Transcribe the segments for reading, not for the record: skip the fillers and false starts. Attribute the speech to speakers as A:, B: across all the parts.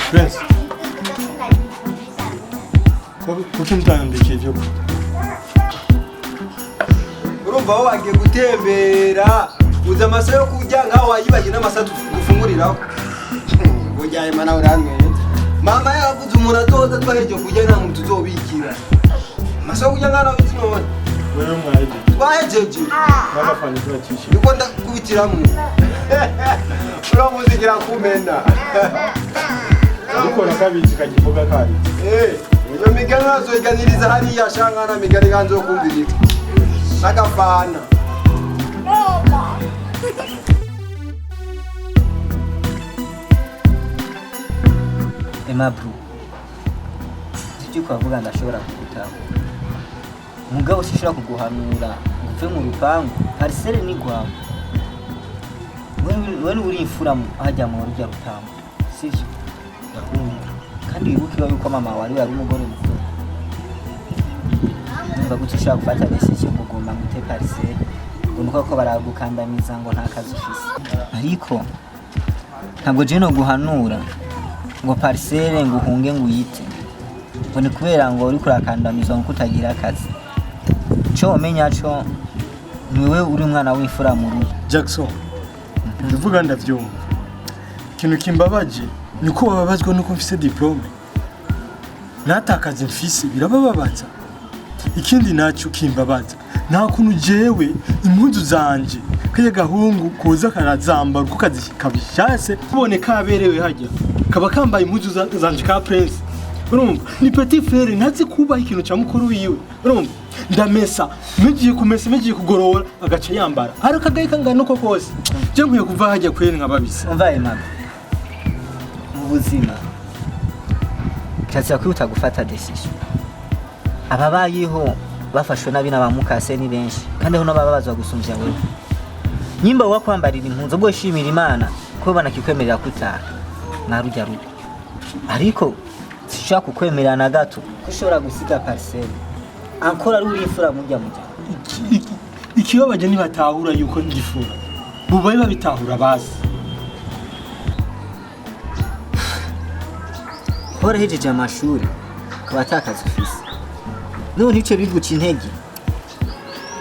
A: Prince. Kuki mutandikije ibyo kurya?
B: Urumva aho wagiye gutembera uza amasaha yo kurya ngaho wayibagiye n'amasaha dufunguriraho. Ujyaye mana uranyweye. Mama yavuze umuntu azoza twaheje kurya nta muntu uzobikira. Amasaha yo kurya ngana wizi none.
A: Wewe mwaheje.
B: Twahejeje.
A: Bagafanya turacisha.
B: Niko ndakubitiramwe. Uramuzigira kumena.
A: Ariko nakabizi kagivuga kari.
B: Iyo migani nazoiganiriza hariya shangana migani ganzo kumvirika. Nakafana.
C: Emma bro. Sije kwavuga ndashobora kugutaho. Mugabo sishobora kuguhanura uve mu rupangu. Parcelle ni gwawe. Wewe uri imfuramu hajya mu rujya rupangu. Sije. Kandi wibuke yuko mama wari umugore mukuru. Ndumva gutushaka gufata decision kugomba mute parcelle. Unuko ko baragukandamiza ngo nta kazi ufise. Ariko ntabwo je no guhanura ngo parcelle ngo uhunge ngo uyite. Ngo ni kubera ngo uri kurakandamiza ngo kutagira akazi. Cyo umenya cyo niwe uri umwana w'imfura mu rugo.
A: Jackson. Ndavuga ndavyumva. Kintu kimbabaje niko babazwa nuko mfise diplome. Natakaze mfise birabababaza. Ikindi nacu kimbabaza. Nta kuntu jewe impunzu zanje kaya gahungu koza karazamba uko kazi kabishase kuboneka aberewe hajya. Kaba kambaye impunzu zanje ka Prince. Urumva ni petit frère ntazi kubaha ikintu cya mukuru wiwe. Urumva ndamesa megiye kumesa megiye kugorora agaca yambara. Hari kagaye kangana uko kose. Je nkwiye kuva hajya kwene nkababisa.
C: Umva Emma. Ubuzima cyatsi kwihuta gufata decision. Ababayeho bafashwe nabi n'abamukase ni benshi kandi aho nababazwa gusumvya wewe. Nyimba wakwambarira impunzo bwo shimira Imana ko bana kikwemerera kutaha narujya rugo. Ariko sishaka kukwemerera na gato ko ushobora gusiga parcelle. Ankora ruri imfura mujya.
A: Ikibabaje nibatahura yuko ngifura. Bubaye babitahura bazi.
C: Hora hejeje amashuri kabatakaza ufise. None ico biguca intege.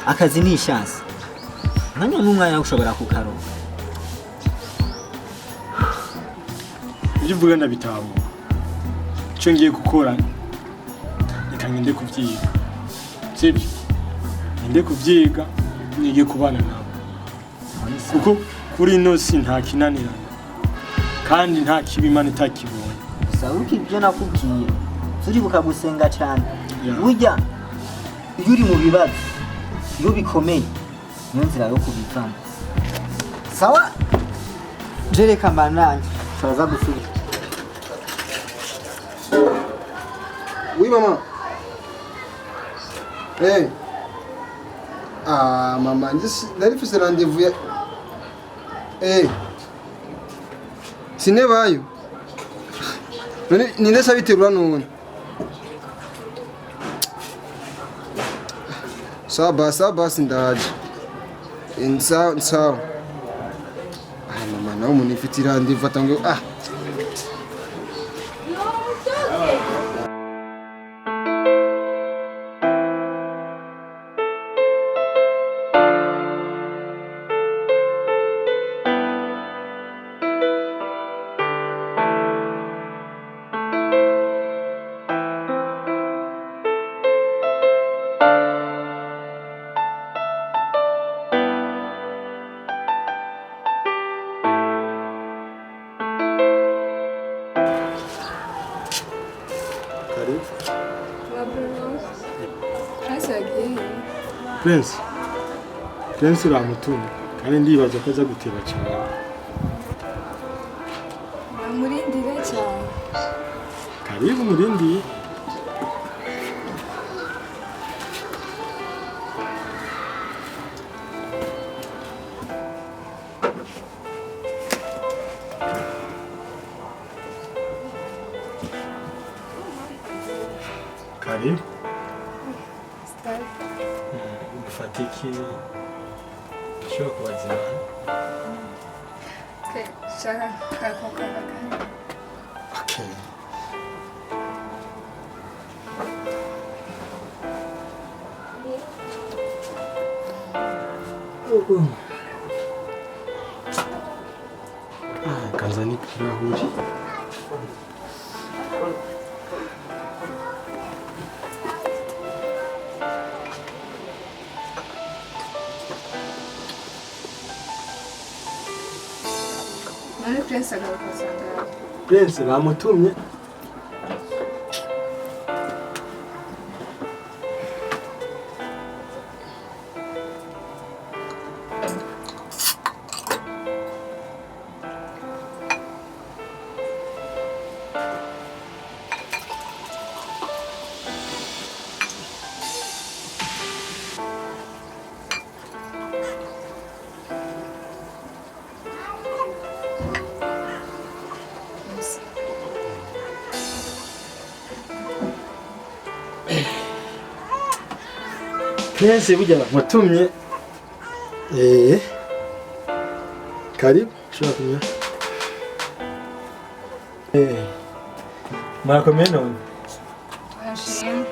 C: Akazi ni chance. Nanya n'umwanya ushobora kukaronka.
A: Ibyo uvuga ndabitahura. Cyo ngiye gukora reka ngende kuvyiga. Sibyo? Ngende kuvyiga nige kubana nabo. Kuko kuri ino si nta kinanira. Kandi nta kibimana itakibonye.
C: Sauki ibyo nakubwiye. Turi bukagusenga cyane. Burya iyo uri mu bibazo iyo bikomeye niyo nzira yo kubivamo. Sawa? Jereka mananye. Turaza gusubira.
B: Oui maman. Maman, narifise rendez-vous ya. Sinebayo. Ninde sabiterura none. Sawa basi ndaje. Sawa. Mama nawe munifitira rendez-vous atangiye
A: Prince uramutumye kandi ndibaza ko aza guteba cyane.
D: Murindire cyane.
A: Karibu murindiye. Karibu. Fatiki shoko wazima.
D: Okay, shaka kakoka.
A: Okay. Kazani kirahuri.
D: None Prince agaruka sanga.
A: Prince bamutumye. Prince burya bamutumye. Karibu, shobora kunywa. Murakomeye none?
D: Ashim.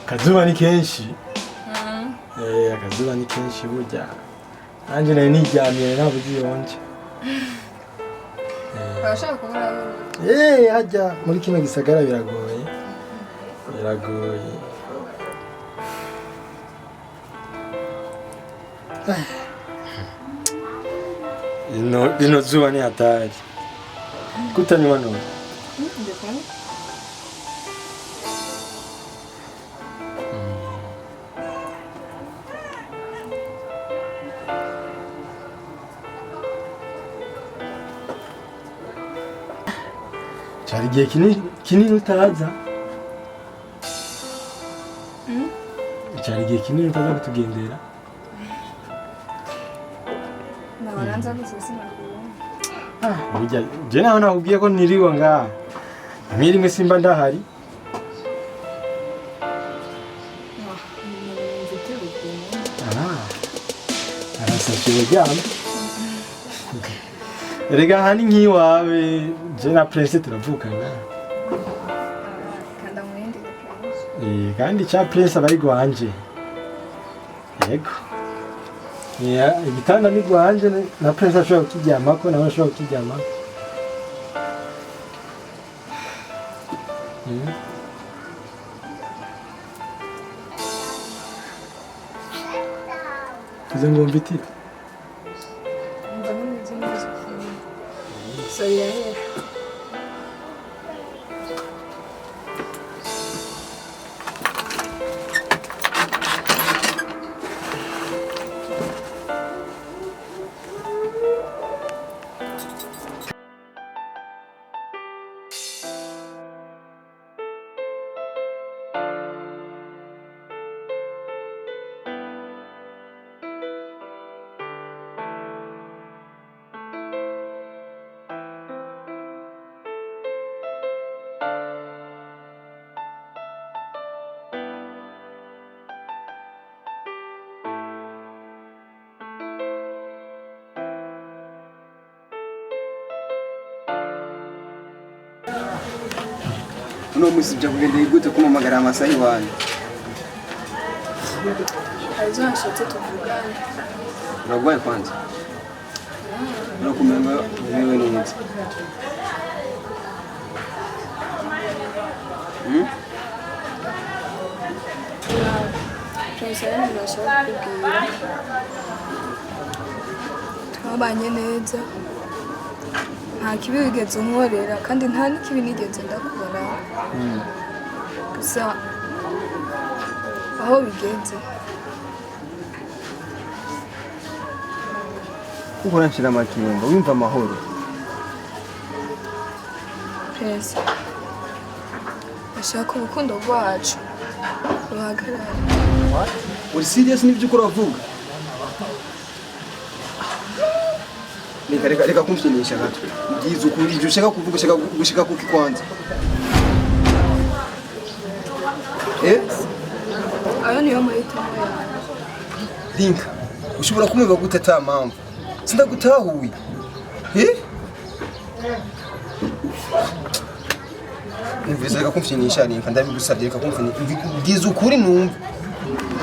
A: Akazuba ni kenshi. Akazuba ni kenshi burya. Nanjye nari niryamiye nabuze yonje.
D: Urashaka kubura
A: hajya muri kino gisagara biragoye. Ino zuba ni hatari. Kutanywa none? Cyari igihe kinini utaza. Cyari igihe kinini utaza kutugendera.
D: Nabaranza gusesina kuwo.
A: Burya je nawe nakubwiye ko niriwa ngaha. Mwirimwe simba ndahari. Arasabye byama. Erega hani nkiwawe je na Prince turavukana.
D: Kanda mwindi Prince.
A: Kandi cha Prince abari gwanje. Yego. Igitanda ni gwanje na Prince ashobora kukiryamako nawe ashobora kukiryamako. Tuze ngo mbiti.
B: Uno musi bya kugendeye gute kumamagara amasaha iwanyu?
D: Arizo nshatse tuvugana.
B: Uragwaye kwanza? Urakumenya wewe neza.
D: Prince arashaka kubwira. Twabanye neza. Nta kibi wigeze unkorera kandi nta n'ikibi nigeze ndakubona. Gusa aho bigeze
B: Ukora nshira amakenga wimva amahoro.
D: Prince ashaka urukundo rwacu ruhagarara.
B: Uri serious n'ibyo ukora uvuga? Reka kumfinisha gato. Ngize ukuri ibyo ushaka kuvuga ushaka kuki kwanza.
D: Ayo niyo mahitamo yawe.
B: Linka, ushobora kumweba gute ata mpamvu? Sindagutahuye. Umvise reka kumfinisha Linka ndabigusabye reka kumfinisha bwiza ukuri numva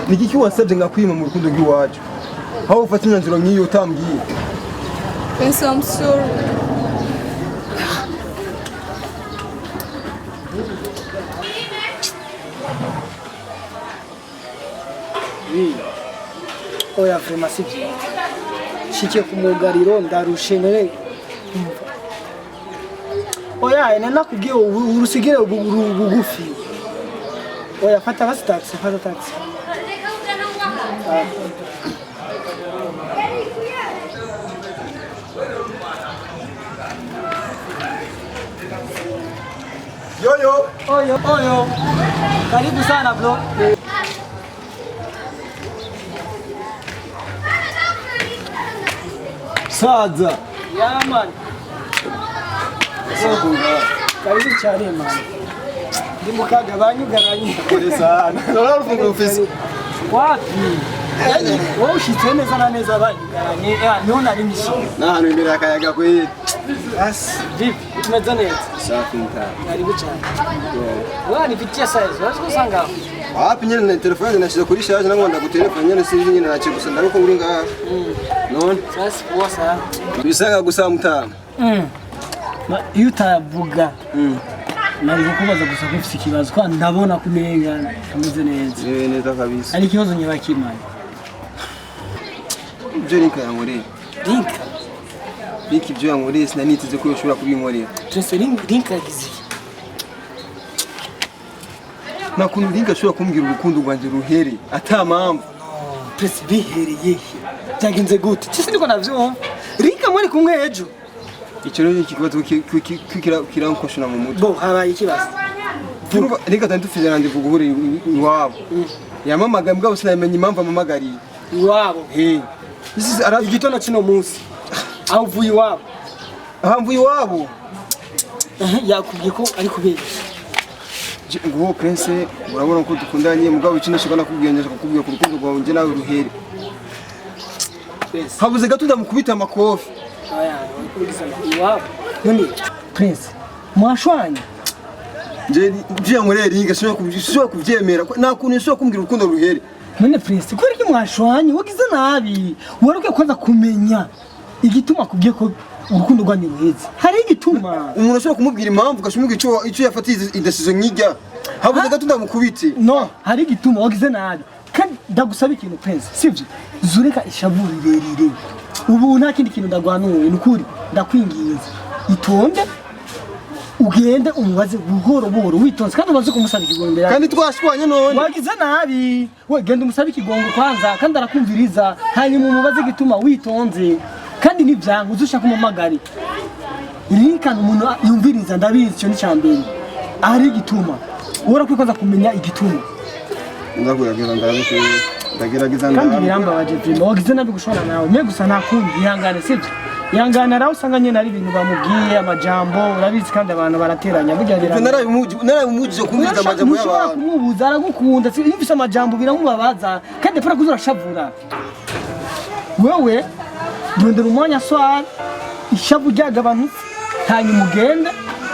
B: niki wasabye ngakwima mu rukundo rw'iwacu aho ufata imyanzuro nk'iyo utambwiye
D: Prince, I'm sorry.
E: Oya vrema sivyo shikiye ku mugariro ndarushe nere oya ene nakubwiye urusigire bugufi oya fata basi taxi fata taxi Oyo karibu sana bro.
B: Saza
E: Ya man. Karibu cyane man. Ndi mukaga banyugaranye.
B: kuri sana narafunga office
E: Wapi? Wowe ushitse neza na neza banyugaranye. Niho nari mishi.
B: n'ahantu imbere akayaga kwe
E: Basi vipi? Tumeze neza.
B: safi mtaa
E: Karibu cyane. Wewe nipitia size. Wazi kusanga.
B: wapi nyene na telefone nashize kuri charge nango ndagutelefone nyene sinzi nyene nace gusa ndaruko uri ngaha none
E: Sasa poa sana.
B: bisanga gusa mtaa
E: Iyo utavuga nari kukubaza gusa ko ufite ikibazo kwa ndabona kumenga kameze neza.
B: neza kabisa
E: Ari ikibazo nyabakimana.
B: ibyo Linka yankoreye
E: Linka.
B: Linka ibyo yankoreye sinaniteze ko ushobora kubinkorera
E: Linka yagize.
B: nakuntu Linka ashobora kumbwira urukundo rwanje ruhere ata mpamvu
E: Press bihereye. Byagenze gute? Cise ndiko navyumva. Linka muri kumwe ejo.
B: icyo rero ikibazo kirankoshona mu mutwe
E: Bo habaye ikibazo.
B: Linka tandufije nandi vuguhura iwabo yamamaga mbwa sinamenye impamvu amamagariye
E: Iwabo.
B: Isi ara
E: Igitondo kino munsi. Aho uvuye iwabo.
B: ahamvu iwabo
E: Yakubwiye ko ari kubera.
B: ngo Prince urabona ko dukundanye mugabo ikindi shaka nakubwiye nje kukubwiye ku rukundo rwawe nje nawe ruhere habuze gato ndamukubita amakofi
E: Aya, kubiza iwabo. None Prince, mwashwanye.
B: nje byo nkorera Linka shobora kuvyemera nakuntu shobora kumbwira urukundo ruhere
E: None Prince, ko iki mwashwanye wagize nabi. Waruke kwanza kumenya igituma kubwiye ko urukundo rwanyu ruheze. Hari igituma.
B: umuntu ashobora kumubwira impamvu ukashumubwira icyo yafatiye idasizo nkijya habuze gato ndamukubite
E: No, hari igituma wagize nabi. Kandi ndagusaba ikintu Prince, sivyo? Zureka ishavu rirerire. Ubu nta kindi kintu ndagwanuye nukuri ndakwinginze. Itonde ugende umubaze buhoro buhoro witonze kandi umaze kumusaba ikigongo imbere.
B: kandi twashwanye none
E: Wagize nabi. We genda umusabe ikigongo kwanza kandi arakumviriza hanyuma umubaze igituma witonze. Kandi nivyanga uzushaka kumamagari. Linka umuntu yumviriza ndabizi cyo ni cyambere. Ari igituma. Ura kwikoza kumenya igituma.
B: ndagerageza
E: Kandi birambabaje vima wagize nabi gushora nawe. Me gusa nakundi ihangane sivyo. Ihangane raho usanga nyene ari ibintu bamubwiye amajambo urabizi kandi abantu barateranya burya
B: narabimujije kumviriza amajambo y'abantu
E: kumubuza aragukunda yumvise amajambo biramubabaza kandi pora kuzurashavura. Wewe rondera umwanya swara ishavu ryagabanutse hanyuma ugende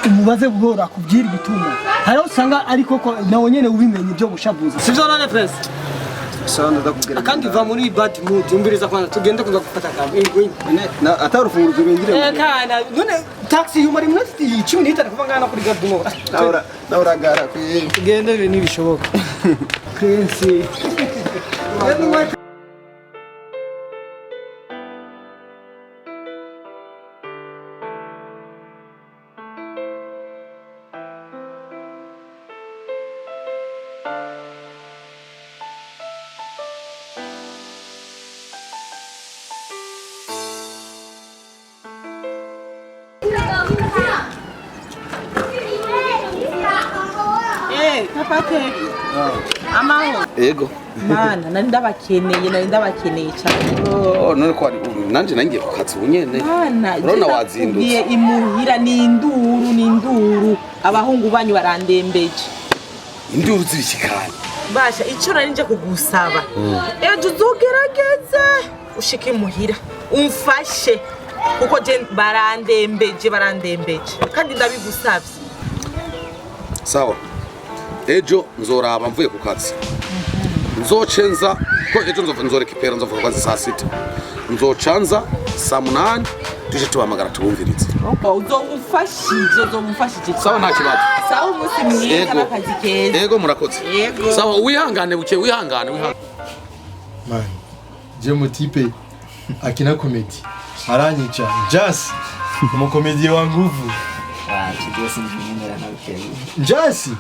E: umubaze buhoro akubwira igituma. Hari usanga ariko ko nawe nyene ubimenye byo gushavuza. Sivyo none Prince.
B: sanda ndakubwira
E: Kandi va muri bad mood umbiriza kwanza tugende kuza gufata kamwe.
B: atarufunguzo bengire
E: Kana none taxi yumari munati 10 n'itanu kuva ngana kuri Gadumo.
B: nauragara kwe
E: Tugende nibishoboka. Prince.
F: Papateki. Amaho.
G: Ego.
F: Mana, nari ndabakeneye cyane.
G: None ko ari nanje nangiye kukatsa ubunyene.
F: Mana,
G: urabona wazindutse.
F: Ngiye imuhira n'induru. Abahungu banyu barandembeje.
G: Induru zirikikana.
F: Basha, icyo nari nje kugusaba. Ejo uzogerageze ushike imuhira. Umfashe. Kuko je barandembeje. Kandi ndabigusabye.
G: sawa ejo nzoraba mvuye ku kazi nzocenza ko ejo nzorekipera nzova ku kazi saa 6 nzocanza saa 8 tuje tubamagara tubumvirize
F: uzomufashije
G: sawa nta kibazo
F: sawa umunsi mwiza n'akazi keza
G: yego murakoze sawa wihangane buke wihangane
A: man je mutipe akina comedy aranyica Jasi umukomedi wa nguvu
C: Jasi njimera na ukeye
A: Jasi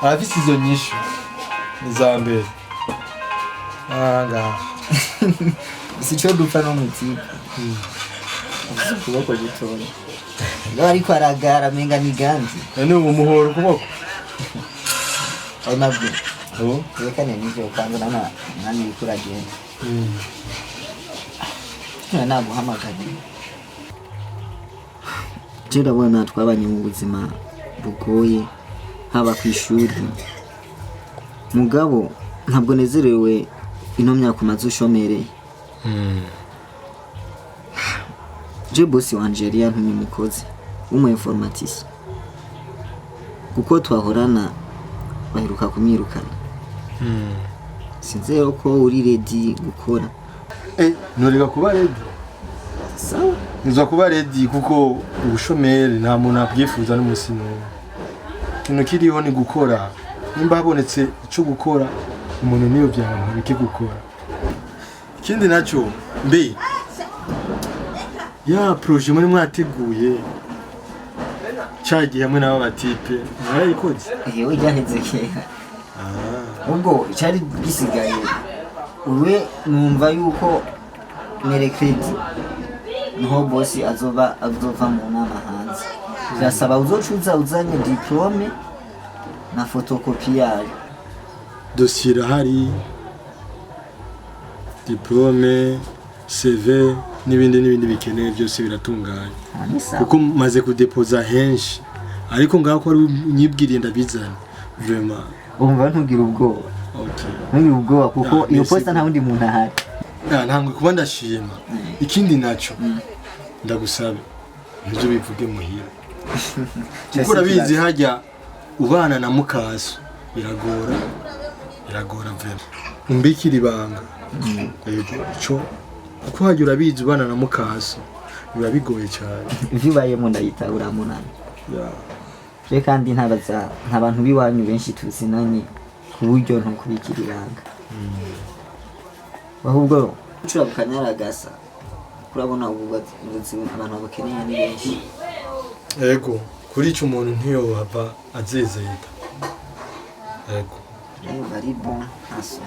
A: afise izo nyishu nizambere anga
C: sicho dupfa no mutipe kuboko gitoro ngo ariko aragara menga ni ganzi
A: none umuhoro kuboko
C: ai nabwo rekane nivyo kandi nani bikuragenda naguhamagaye turabona twabanye mu buzima bugoye haba ku ishuri mugabo ntabwo nezerewe ino myaka umaze ushomereye je bosi wa Nigeria ntumye mukozi umu informaticien kuko twahorana baheruka kumwirukana sinze ko uri ready gukora
A: ntureka kuba ready
C: sawa
A: nza kuba ready kuko ubushomeri nta muntu abyifuza n'umusi n'umwe ikintu kiriho ni gukora nimba habonetse icyo gukora umuntu niyo byamuntu bike gukora ikindi nacyo mbe ya projet muri mwateguye cyagiye hamwe n'aba batipe mwarayikoze
C: yewe ryaheze kera ubwo cyari gisigaye uwe numva yuko merekredi niho bosi azova mu nama hanze birasaba uzocuza uzanye diplome na fotokopi yayo
A: dossier irahari diplome CV n'ibindi bikeneye byose biratunganye kuko maze kudepoza henshi ariko ngaho ko ari unyibwiriye ndabizana vraiment
C: umva ntugira ubwoba ntugira ubwoba kuko iyo posta nta wundi muntu ahari
A: ntabwo kuba ndashima ikindi nacyo ndagusaba nibyo bivuge muhira kuko urabizi hajya ubana na mukaso biragora vraiment umbikira ibanga ico kuko hajya urabizi ubana na mukaso biba bigoye cyane
C: ivyo ubayemo ndayita uramunana je kandi nta bantu biwanyu benshi tuzinanye ku buryo ntukubikira ibanga ahubwo ucura bukanyaragasa kurabona ubuzima abantu bakeneye ni benshi
A: ego kuri icyo umuntu ntiyohava azezeta ego
C: bari bon aso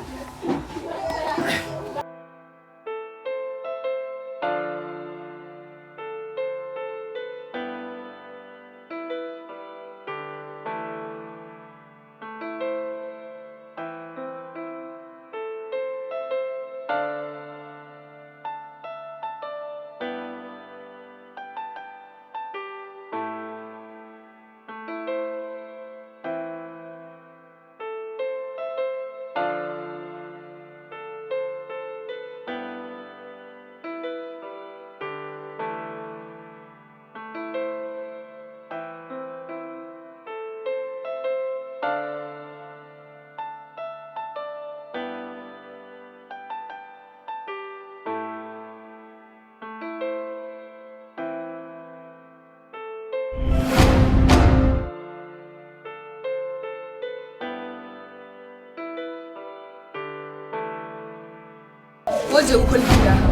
D: waje gukora ibyaha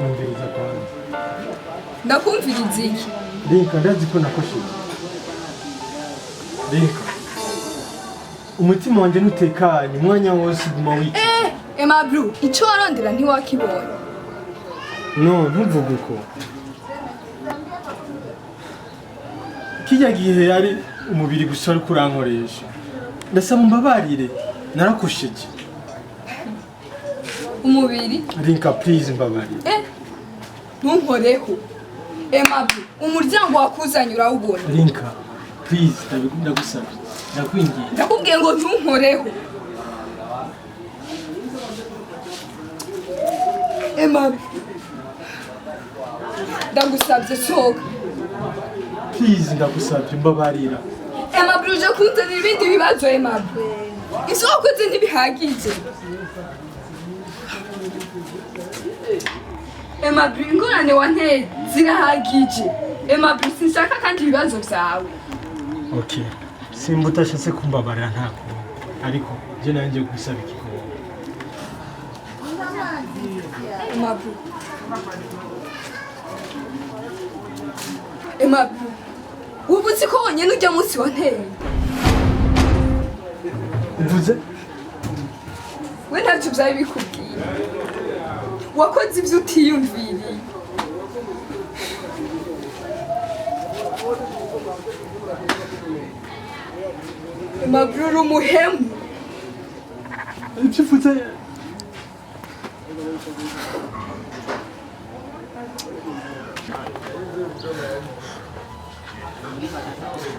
A: umviriza kwanza
D: ndakumviriza iki
A: reka ndazi ko nakosheje reka umutima wanjye nutekanye umwanya wose guma wiki
D: Emma Blue icyo warondera ntiwakibonye
A: no ntuvuge uko kijya gihe yari umubiri gusa ari kurankoresha ndasaba umbabarire narakosheje
D: umubiri
A: Linka please mbabarire
D: ntunkoreho Emma Blue umuryango wakuzanye urawubona
A: Linka please ndagusaba ndakwingiye
D: ndakubwiye ngo ntunkoreho Emma ndagusabye sohoka
A: please ndagusabye mbabarira.
D: Aimable uje kunzanira ibindi bibazo Aimable. Ivyo wakoze ntibihagije. Aimable ingorane wanteye zirahagije. Aimable sinshaka kandi ibibazo vyawe.
A: Okay. Simba utashatse kumbabarira ntako. Ariko je nanje gusaba ikigongo.
D: Aimable. Aimable. Ubu uzi ko wonyene ujya munsi wanteye.
A: Uvuze?
D: We ntacyo byari bikubwiye. Wakoze ibyo utiyumviriye. Aimable uri umuhemu.
A: Ibyo uvuze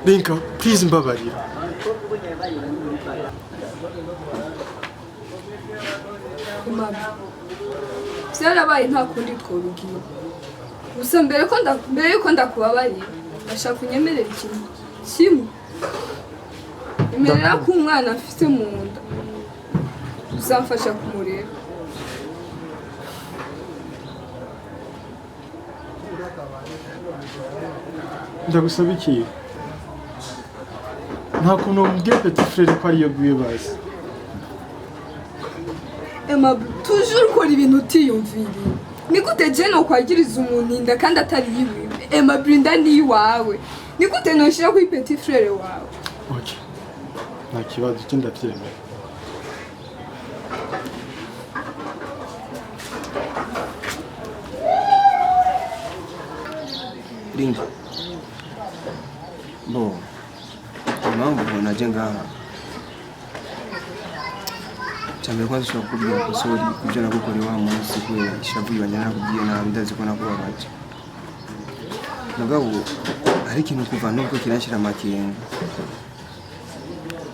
A: Linka, please mbabarira.
D: Aimable. Byarabaye nta kundi twobigira. Gusa mbere yuko ndakubabarira, ndashaka unyemerera ikintu kimwe. Emerera ko umwana afite mu nda uzamfasha kumurera.
A: Ndagusaba iki? Nta kuntu umbwiye petit frère ko ariyo bibazo.
D: Aimable, toujours ukora ibintu utiyumviriye. Ni gute je nokwagiriza umuntu inda kandi atari yiwe? Aimable, inda ni iwawe. Ni gute noshira kuri petit frère wawe?
A: Okay. Nta kibazo cyo ndabyemera.
B: Linka. Bo. Impamvu naje ngaha. Cyambere kwanza ushobora kubwira ko sori ibyo nagukoreye wa munsi kubera ishavu ibanye nakubwiye nabi ndazi ko nakubabaje. Mugabo hari ikintu kuva nubwo kirashira amakenga.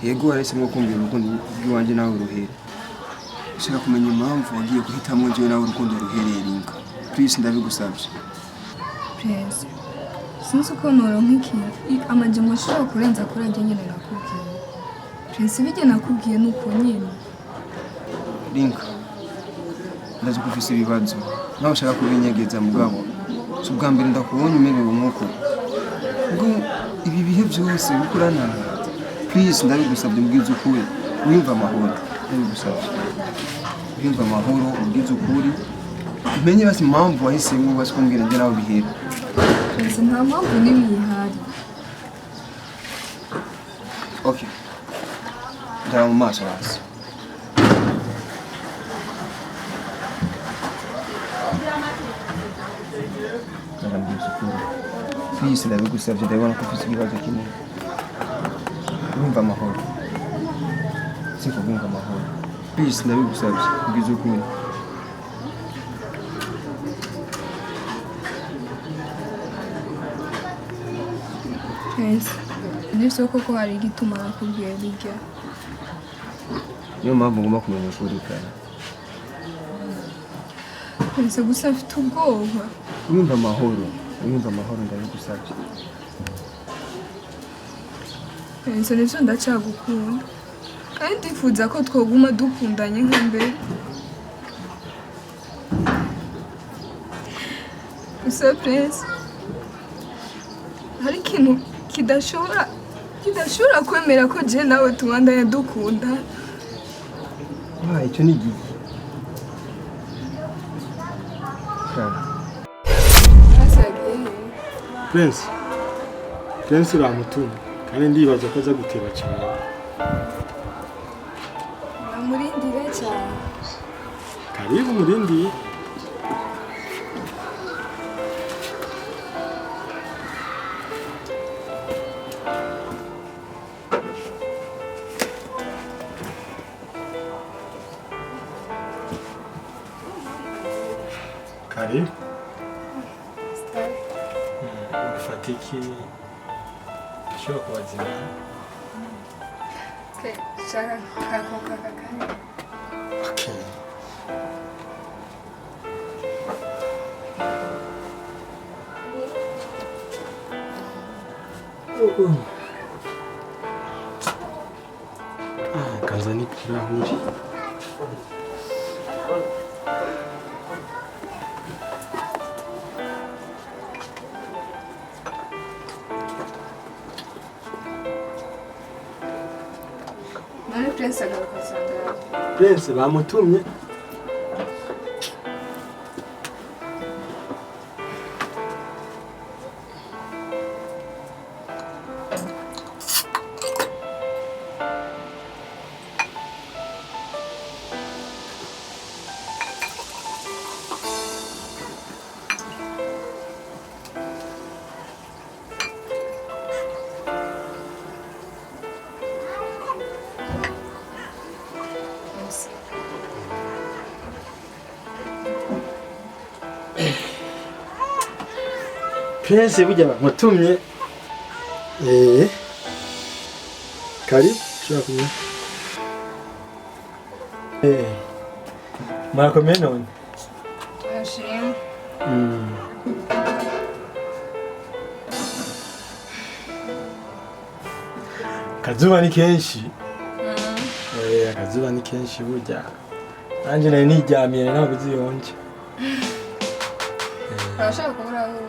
B: Yego arahisemo kumvira urukundo rw'iwanjye nawe ruhere. Ushaka kumenya impamvu wagiye guhitamo njyewe nawe urukundo ruhereye Linka. Please ndabigusabye.
D: Prince. Sinzi uko noronka iki amajambo ashobora kurenza kuri ajya nyine nakubwiye. Prince bijye nakubwiye nuko nyine.
B: Linka. Ndazi ko ufise ibibazo. Nawe ushaka kubinyegeza mugabo. Si ubwa mbere ndakubonye umerewe nk'uko. Ngo ibi bihe byose bikurana. Please ndabigusabye mbwiza ukuri. Wiyumva amahoro. Ndabigusabye. Wiyumva amahoro mbwiza ukuri. Umenye basi impamvu wahisemo basi kumbwira njye nawe bihera.
D: Prince nta mpamvu n'imwe ihari.
B: Okay. Ndara mu maso hasi. Please ndabigusabye ndabona ko ufite ikibazo kimwe. Wumva amahoro. Siko wumva amahoro. Please ndabigusabye mbwiza ukuri.
D: Prince, nivyo koko hari igituma nakubwiye bijya.
B: Niyo mpamvu ngomba kumenya ukuri kana.
D: Prince gusa mfite ubwoba.
B: Wumva amahoro. Wumva amahoro ndabigusabye.
D: Prince nivyo ndacyagukunda. Kandi ndifuza ko twoguma dukundanye nka mbere. Gusa Prince, hari ikintu kidashobora kwemera ko je nawe tubandanya dukunda.
B: Icyo ni igihe.
A: Prince uramutumye kandi ndibaza ko aza guteba cyane.
D: Namurindire cyane.
A: Karibu murindiye. Karibu. Fatiki. Shoko wazima.
D: Okay, shaka kaka.
A: Okay. Kaza n'ikirahuri.
D: None Prince agaruka sanga.
A: Prince bamutumye. Prince burya bamutumye. Kari shaka. Murakomeye none.
D: Ashim.
A: Akazuba ni kenshi. Akazuba ni kenshi burya. Nanjye nari niryamiye ntabwo uziyonje.
D: Urashaka kubura aho?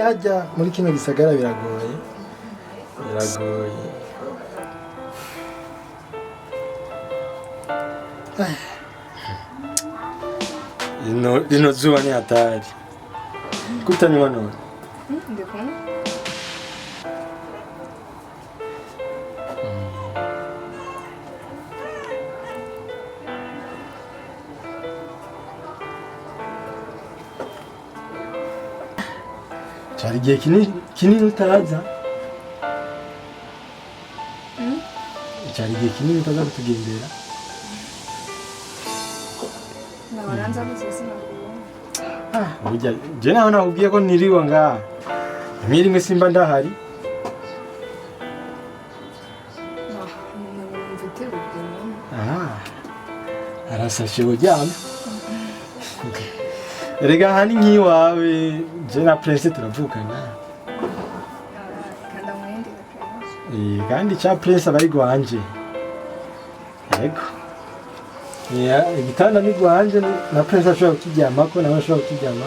A: Hajya muri kino gisagara biragoye. Ino zuba ni hatari. Kutanywa none.
D: Ndiko.
A: Cyari igihe kinini utaza. Cyari igihe kinini utaza kutugendera.
D: Nabaranza gusesina kubona.
A: Burya je naho nakubwiye ko niriwa ngaha. Rimwe simba ndahari.
D: Mfite ubwo.
A: Arasashe uryamye. Erega hani nkiwawe je na Prince turavukana.
D: Kanda mwende Prince.
A: Kandi cha Prince abari gwanje. Yego. Igitanda ni gwanje na Prince ashobora kukiryamako nawe ashobora kukiryama.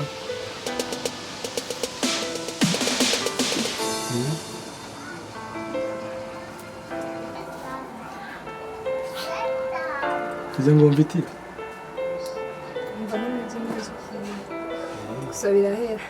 A: Tuze ngomba iti.
D: Gusa birahera.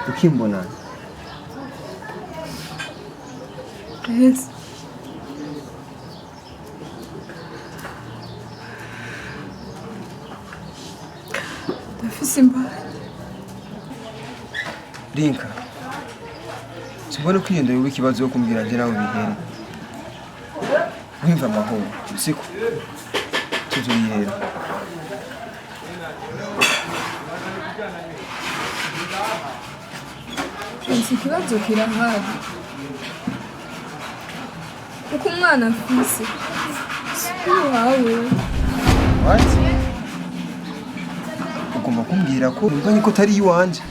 B: Ukimbona
D: Yes. Ndafise imbaraga.
B: Linka simbona kwiyenda yoba ikibazo yo kumbwira nje nawe bihere wimva amahoro siko tuzoyihera
D: Prince ikibazo kirahari. Uko umwana afise. Si wawe.
B: What? Ugomba kumbwira ko mbanye ko tari iwanje.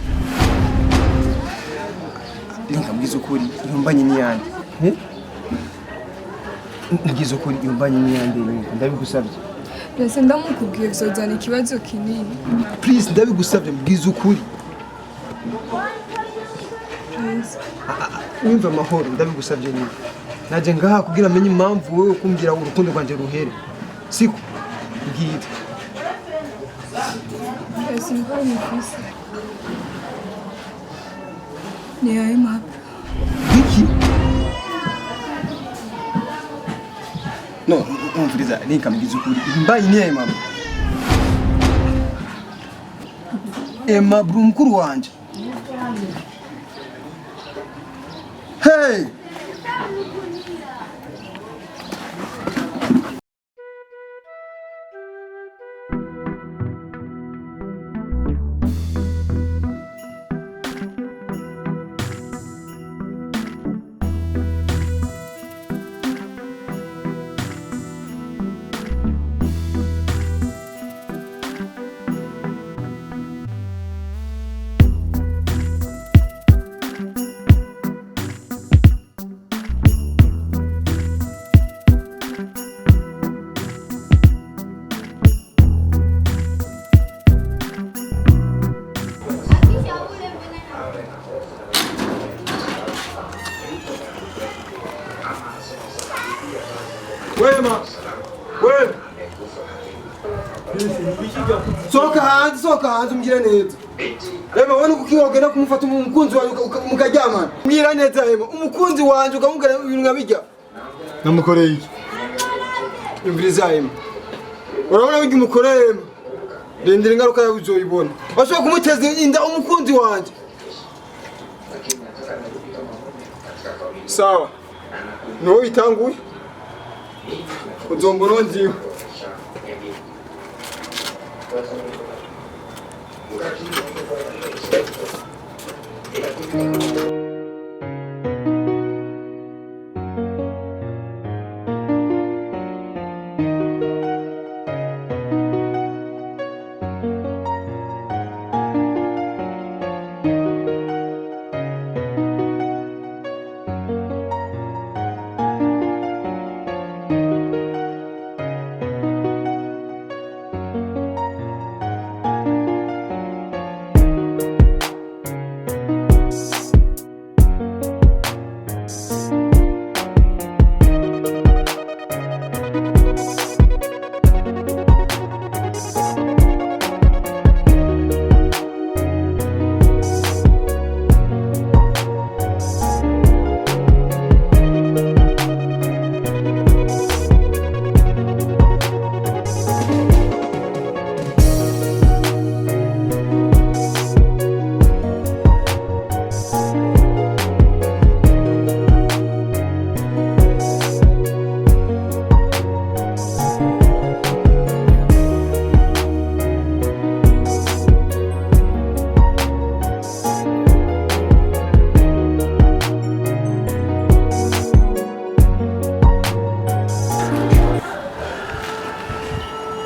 B: Linka mbwiza ukuri yombanye n'iyande. Mbwiza ukuri yombanye n'iyande Linka ndabigusabye.
D: Prince ndamukubwiye bizozana ikibazo kinini.
B: Please ndabigusabye mbwiza ukuri. Wimva amahoro ndabigusabye Linka. Naje ngaha kugira amenye impamvu wewe kumbwira urukundo rwanje ruhere. Siko mbwira.
D: Prince mbona mufise. Ni aye mapa.
B: Iki? No, umviriza Linka mbigize ukuri. Mbaye ni Emma. Emma bro mukuru wanje. Hey! Wema! Wema! Soka hanze umbwira neza. Ema wani kukigenda kumufata umukunzi wanjye mukaryamana. Mbwira neza Ema, umukunzi wanjye ukamubwira ibintu nkabijya.
A: Namukoreye iki?
B: Umviriza Ema. Urabona bigi mukoreye Ema. Rindira ingaruka yawe uzoyibona. Bashobora kumuteza inda umukunzi wanjye. Sawa. No itanguye. Uzombona ndiwe.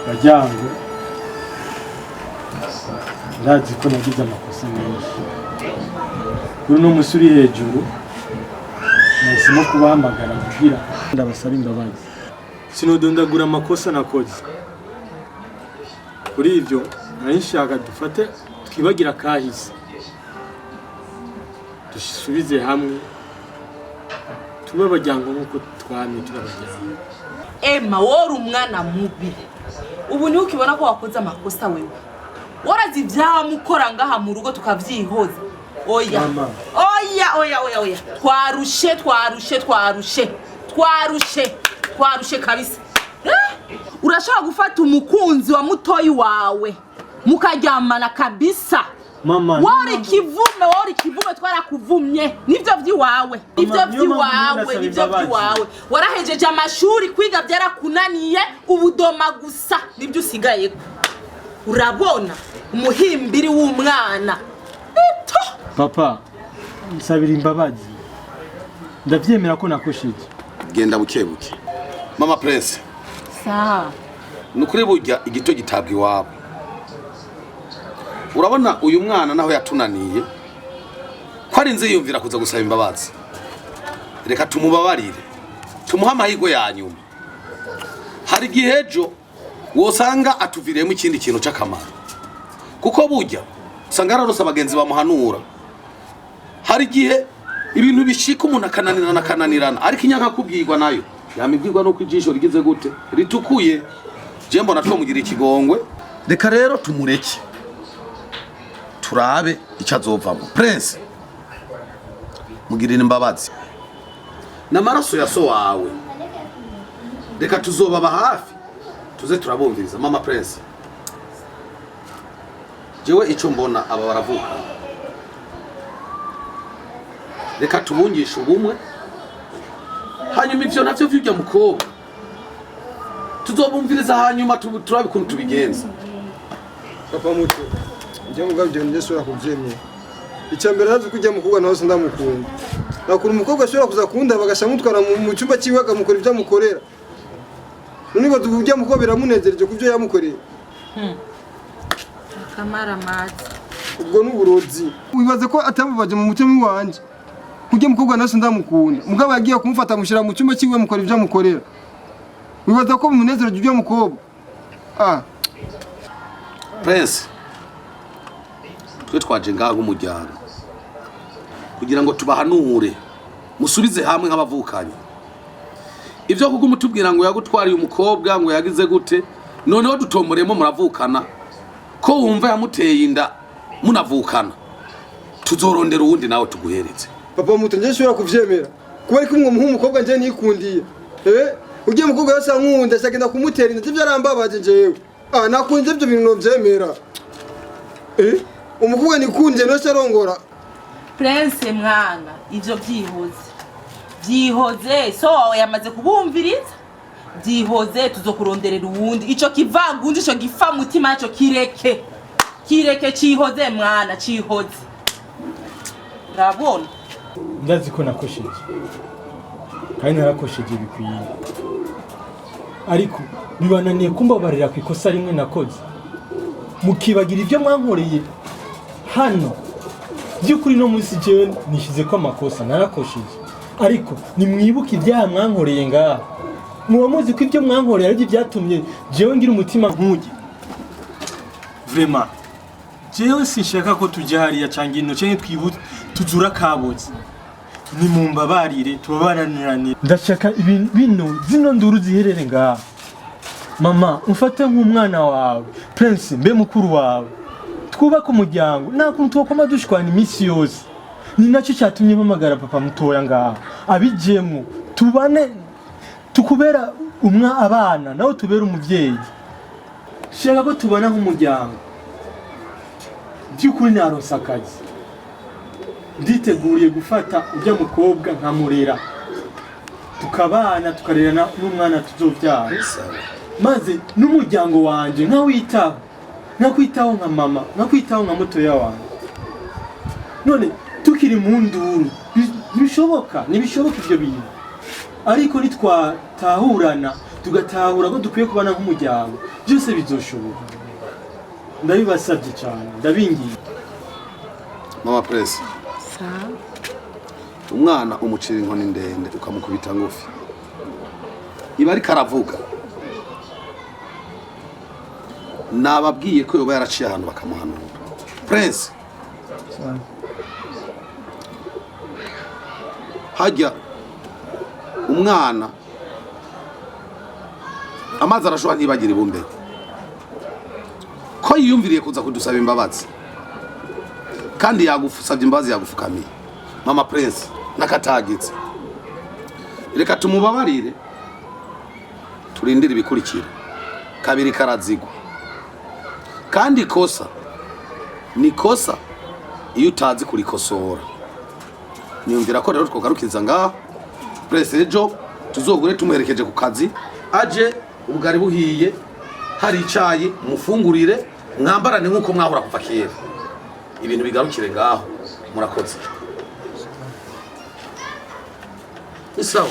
A: Bajyango ndazi ko nagize amakosa menshi. Kuri no musuri hejuru nahisemo kubahamagara kugira ndabasaba imbabazi. Sinodondagura amakosa nakoze. Kuri ivyo nashaka dufate twibagira kahise. Dusubize hamwe. Tube bajyango nkuko twamye turabajyango.
F: Emma wori umwana mubi. Ubu ni ukibona ko wakoze amakosa wewe. Warazi ivyamukora ngaha mu rugo tukavyihoza. Oya.
A: Mama.
F: Oya. Twarushe kabisa. Urashaka gufata umukunzi wa mutoyi wawe mukaryamana kabisa.
A: Mama.
F: Wari kivume twarakuvumye. Nivyo vyiwawe. Warahejeje amashuri kwiga byarakunaniye ubudoma gusa nibyo usigaye. Urabona umuhimbiri w'umwana.
A: Papa, nsabira imbabazi. Ndavyemera ko nakoshije.
G: Genda bukebuke. Mama Prince.
F: Sawa.
G: Nukuri burya igito gitabwa iwabo. Urabona uyu mwana naho yatunaniye ko ari nze yumvira kuza gusaba imbabazi. Reka tumubabarire. Tumuha amahirwe ya nyuma. Hari gihejo wosanga atuviremo ikindi kintu c'akamaro. Kuko burya usanga ararose abagenzi bamuhanura. Hari gihe ibintu bishika umuntu akananirana ariko inyanka kubwirwa nayo yamibwirwa no kwijisho rigize gute ritukuye. Je mbona tumugira ikigongwe. Reka rero tumureke. Turabe icyo azovamo. Prince mugirira imbabazi. Namaraso ya so wawe reka tuzobaba hafi tuze turabumviriza mama Prince. Jewe ico mbona aba baravuka, reka tubungisha ubumwe, hanyuma ivyo navyo vy'urya mukobwa tuzobumviriza, hanyuma turabe ukuntu tubigenza.
B: Papa muto ujya mugabo byo ndesura kuvyemye icyambere nazo kujya mukobwa naho ndamukunda nakuru umukobwa ashobora kuza kunda bagasha mutwara mu cyumba cyiwe akamukora ibyo amukorera nuniba tujya mukobwa biramunezereje kuvyo yamukoreye
F: Kamara mazi.
B: ubwo n'uburozi wibaze ko atamubaje mu mutima wanje kujya mukobwa naho ndamukunda mugabo yagiye kumufata mushira mu cyumba cyiwe mukora ibyo amukorera wibaza ko bimunezereje ibyo mukobwa
G: Prince, twe twaje ngaho nk'umuryango kugira ngo tubahanure musubize hamwe nk'abavukanye. Ivyo kuko umutubwira ngo yagutwariye umukobwa ngo yagize gute, noneho dutomoremo muravukana ko wumva yamuteye inda munavukana, tuzorondera uwundi nawe tuguhereze.
B: Papa muto nje shobora kuvyemera kuba ari kumwe umukobwa nje nikundiye ugiye mukobwa yose ankunda cyagenda kumutera inda ivyo arambabaje jewe nakunze ibyo bintu novyemera umukobwa nikundiye no cyarongora
F: Prince mwana ivyo vyihoze so wawe yamaze kubumviriza vyihoze tuzokuronderera uwundi ico kivangundi ico gifa mutima yaco kireke cihoze mwana cihoze urabona
A: ndazi ko nakosheje kandi narakosheje bikwiye, ariko bibananiye kumbabarira ku ikosa rimwe nakoze mukibagira ibyo mwankoreye hano. By'ukuri no munsi jewe nishize ko amakosa narakosheje, ariko nimwibuke ibyaha mwankoreye ngaha, muba muzi ko ibyo mwankoreye ari byo byatumye jewe ngira umutima nk'uge. Vraiment jewe sinshaka ko tujya hariya cyangwa ino cyangwa tuzura kabotse, nimumbabarire tubabaranirane. Ndashaka bino zino nduru ziherere ngaha. Mama umfate nk'umwana wawe Prince, mbe mukuru wawe, twubaka umuryango nta kuntu twakoma dushwana iminsi yose. Ni nacyo cyatumye mpamagara papa mutoya ngaha abijyemo tubane tukubera abana nawe tubera umubyeyi. Shaka ko tubana nk'umuryango. By'ukuri naronse akazi, nditeguriye gufata ujya mukobwa nkamurera tukabana tukarerana n'umwana tuzovyara, maze n'umuryango wanje nkakwitaho nka mama, nkakwitaho nka mutoya wanjye. None tukiri mu nduru ntibishoboka ibyo bintu, ariko nitwatahurana tugatahura ko dukwiye kubana nk'umuryango byose bizoshoboka. Ndabibasabye cyane, ndabingiye.
G: Mama Prince, umwana umucira inkoni ndende ukamukubita ngufi, iba ariko aravuga. Nababwiye ko yoba yaraciye ahantu bakamuhanura. Prince, hajya umwana amazi arashobora ntibagira ibumbe ko yiyumviriye kuza kudusaba imbabazi kandi yagusabye imbabazi yagufukamiye. Mama Prince nakatagitse, reka tumubabarire turindire ibikurikira. Kabiri karazigwa, kandi ikosa ni kosa iyo utazi kurikosora. Niyumvira ko rero twogarukiza ngaha. Prince ejo tuzogure tumuherekeje ku kazi, aje ubugari buhiye, hari icayi mufungurire, mwambarane nk'uko mwahora kuva kera. Ibintu bigarukire ngaho. Murakoze. Isawa.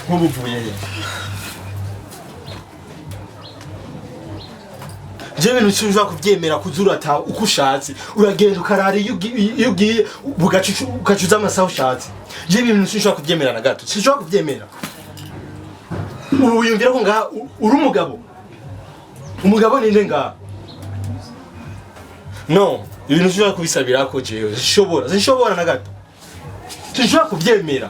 A: nk'ubuvuye he je ibintu sinshobora kuvyemera kuzurata uko ushatse uragenda ukarara iyo ugiye ugacuza amasaha ushatse je ibintu sinshobora kuvyemera na gato sinshobora kuvyemera uyumvira ko ngaha uri umugabo ninde ngaha no ibintu sinshobora kubisabira ko jewe sinshobora na gato sinshobora kuvyemera